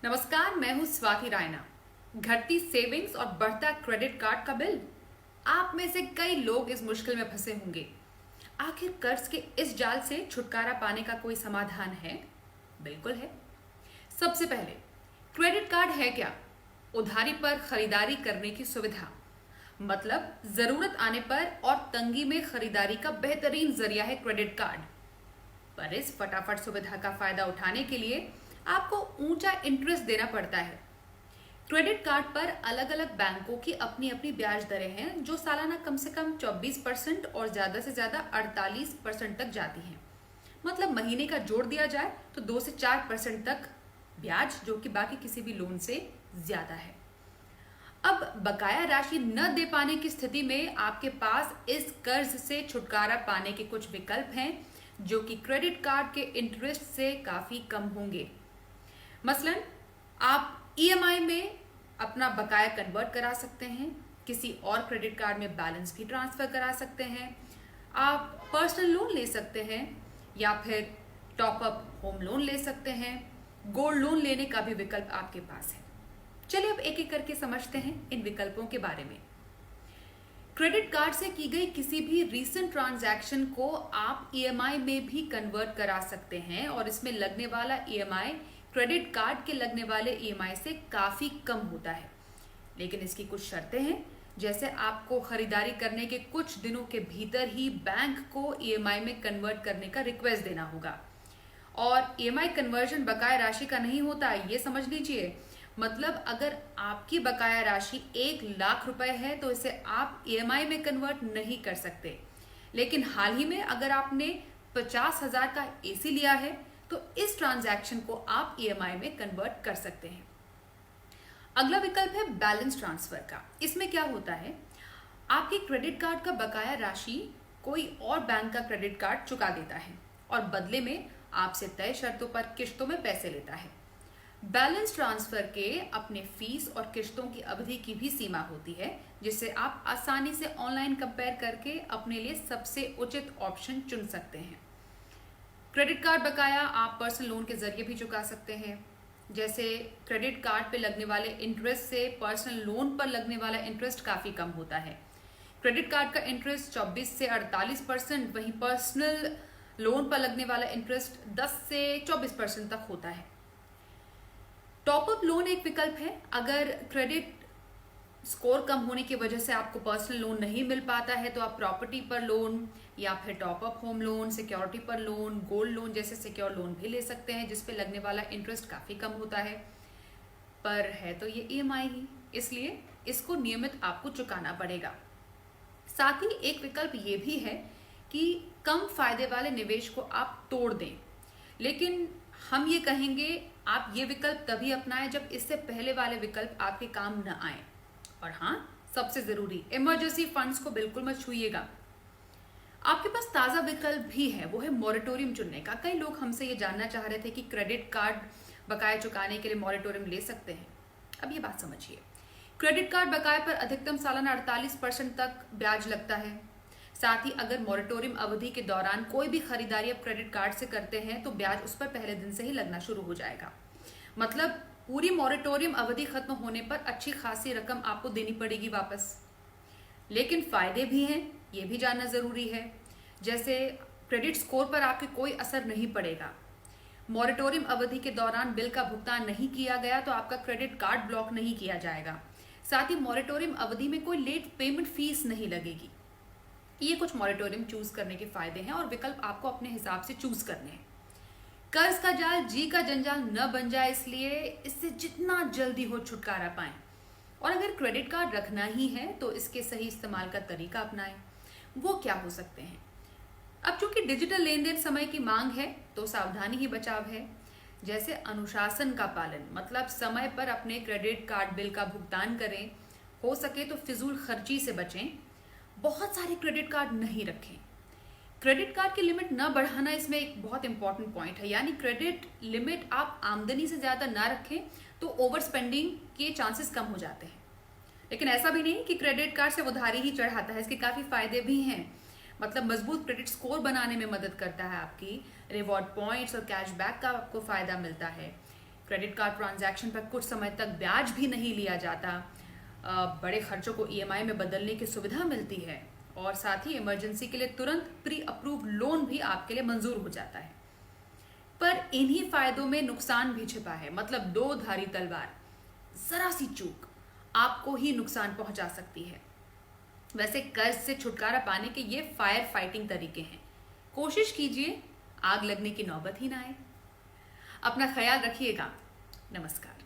नमस्कार, मैं हूं स्वाति रायना। घटती सेविंग्स और बढ़ता क्रेडिट कार्ड का बिल। आप में से कई लोग इस मुश्किल में फंसे होंगे। आखिर कर्ज के इस जाल से छुटकारा पाने का कोई समाधान है? बिल्कुल है। सबसे पहले, क्रेडिट कार्ड है क्या? उधारी पर खरीदारी करने की सुविधा, मतलब जरूरत आने पर और तंगी में खरीदारी का बेहतरीन जरिया है क्रेडिट कार्ड। पर इस फटाफट सुविधा का फायदा उठाने के लिए आपको ऊंचा इंटरेस्ट देना पड़ता है। क्रेडिट कार्ड पर अलग अलग बैंकों की अपनी अपनी ब्याज दरें हैं, जो सालाना कम से कम 24% और ज्यादा से ज्यादा 48% तक जाती हैं। मतलब महीने का जोड़ दिया जाए तो 2 से 4% तक ब्याज, जो कि बाकी किसी भी लोन से ज्यादा है। अब बकाया राशि न दे पाने की स्थिति में आपके पास इस कर्ज से छुटकारा पाने के कुछ विकल्प हैं, जो कि क्रेडिट कार्ड के इंटरेस्ट से काफी कम होंगे। मसलन आप ईएमआई में अपना बकाया कन्वर्ट करा सकते हैं, किसी और क्रेडिट कार्ड में बैलेंस भी ट्रांसफर करा सकते हैं, आप पर्सनल लोन ले सकते हैं या फिर टॉप अप होम लोन ले सकते हैं। गोल्ड लोन लेने का भी विकल्प आपके पास है। चलिए अब एक एक करके समझते हैं इन विकल्पों के बारे में। क्रेडिट कार्ड से की गई किसी भी रीसेंट ट्रांजैक्शन को आप ईएमआई में भी कन्वर्ट करा सकते हैं और इसमें लगने वाला ईएमआई क्रेडिट कार्ड के लगने वाले ईएमआई से काफी कम होता है। लेकिन इसकी कुछ शर्तें हैं, जैसे आपको खरीदारी करने के कुछ दिनों के भीतर ही बैंक को ईएमआई में कन्वर्ट करने का रिक्वेस्ट देना होगा। और ईएमआई कन्वर्जन बकाया राशि का नहीं होता, ये समझ लीजिए। मतलब अगर आपकी बकाया राशि 1 लाख रुपए है तो इसे आप ईएमआई में कन्वर्ट नहीं कर सकते। लेकिन हाल ही में अगर आपने 50,000 का एसी लिया है तो इस ट्रांजैक्शन को आप ईएमआई में कन्वर्ट कर सकते हैं। अगला विकल्प है बैलेंस ट्रांसफर का। इसमें क्या होता है, आपके क्रेडिट कार्ड का बकाया राशि कोई और बैंक का क्रेडिट कार्ड चुका देता है और बदले में आपसे तय शर्तों पर किश्तों में पैसे लेता है। बैलेंस ट्रांसफर के अपने फीस और किश्तों की अवधि की भी सीमा होती है, जिससे आप आसानी से ऑनलाइन कंपेयर करके अपने लिए सबसे उचित ऑप्शन चुन सकते हैं। क्रेडिट कार्ड बकाया आप पर्सनल लोन के जरिए भी चुका सकते हैं। जैसे क्रेडिट कार्ड पे लगने वाले इंटरेस्ट से पर्सनल लोन पर लगने वाला इंटरेस्ट काफ़ी कम होता है। क्रेडिट कार्ड का इंटरेस्ट 24 से 48%, वहीं पर्सनल लोन पर लगने वाला इंटरेस्ट 10 से 24% तक होता है। टॉप अप लोन एक विकल्प है। अगर क्रेडिट स्कोर कम होने की वजह से आपको पर्सनल लोन नहीं मिल पाता है तो आप प्रॉपर्टी पर लोन या फिर top up home loan, security पर लोन, गोल्ड लोन जैसे सिक्योर लोन भी ले सकते हैं, जिसपे लगने वाला इंटरेस्ट काफ़ी कम होता है। पर है तो ये ईएमआई ही, इसलिए इसको नियमित आपको चुकाना पड़ेगा। साथ ही एक विकल्प ये भी है कि कम फायदे वाले निवेश को आप तोड़ दें। लेकिन हम ये कहेंगे आप ये विकल्प तभी अपनाएं जब इससे पहले वाले विकल्प आपके काम न आए। और हाँ, सबसे जरूरी, इमरजेंसी फंड्स को बिल्कुल मत छूइएगा। आपके पास ताजा विकल्प भी है, वो है मॉरेटोरियम चुनने का। कई लोग हमसे ये जानना चाह रहे थे कि क्रेडिट कार्ड बकाया चुकाने के लिए मॉरेटोरियम ले सकते हैं। अब ये बात समझिए, क्रेडिट कार्ड बकाया पर अधिकतम सालाना 48% तक ब्याज लगता है। साथ ही अगर मॉरेटोरियम अवधि के दौरान कोई भी खरीदारी आप क्रेडिट कार्ड से करते हैं तो ब्याज उस पर पहले दिन से ही लगना शुरू हो जाएगा। मतलब पूरी मॉरेटोरियम अवधि खत्म होने पर अच्छी खासी रकम आपको देनी पड़ेगी वापस। लेकिन फायदे भी हैं, ये भी जानना जरूरी है। जैसे क्रेडिट स्कोर पर आपके कोई असर नहीं पड़ेगा। मॉरेटोरियम अवधि के दौरान बिल का भुगतान नहीं किया गया तो आपका क्रेडिट कार्ड ब्लॉक नहीं किया जाएगा। साथ ही मॉरेटोरियम अवधि में कोई लेट पेमेंट फीस नहीं लगेगी। ये कुछ मॉरेटोरियम चूज करने के फायदे हैं और विकल्प आपको अपने हिसाब से चूज करने हैं। कर्ज का जाल जी का जंजाल न बन जाए, इसलिए इससे जितना जल्दी हो छुटकारा पाएं। और अगर क्रेडिट कार्ड रखना ही है तो इसके सही इस्तेमाल का तरीका अपनाएं। वो क्या हो सकते हैं? अब चूंकि डिजिटल लेन देन समय की मांग है तो सावधानी ही बचाव है। जैसे अनुशासन का पालन, मतलब समय पर अपने क्रेडिट कार्ड बिल का भुगतान करें। हो सके तो फिजूल खर्ची से बचें। बहुत सारे क्रेडिट कार्ड नहीं रखें। क्रेडिट कार्ड की लिमिट न बढ़ाना इसमें एक बहुत इंपॉर्टेंट पॉइंट है। यानी क्रेडिट लिमिट आप आमदनी से ज्यादा ना रखें तो ओवर स्पेंडिंग के चांसेस कम हो जाते हैं। लेकिन ऐसा भी नहीं कि क्रेडिट कार्ड से उधारी ही चढ़ाता है, इसके काफी फायदे भी हैं। मतलब मजबूत क्रेडिट स्कोर बनाने में मदद करता है आपकी, रिवॉर्ड पॉइंट्स और कैशबैक का आपको फायदा मिलता है। क्रेडिट कार्ड ट्रांजैक्शन पर कुछ समय तक ब्याज भी नहीं लिया जाता, बड़े खर्चों को ईएमआई में बदलने की सुविधा मिलती है और साथ ही इमरजेंसी के लिए तुरंत प्री अप्रूव लोन भी आपके लिए मंजूर हो जाता है। पर इन्हीं फायदों में नुकसान भी छिपा है, मतलब दो धारी तलवार। जरा सी चूक आपको ही नुकसान पहुंचा सकती है। वैसे कर्ज से छुटकारा पाने के ये फायर फाइटिंग तरीके हैं। कोशिश कीजिए आग लगने की नौबत ही ना आए। अपना ख्याल रखिएगा। नमस्कार।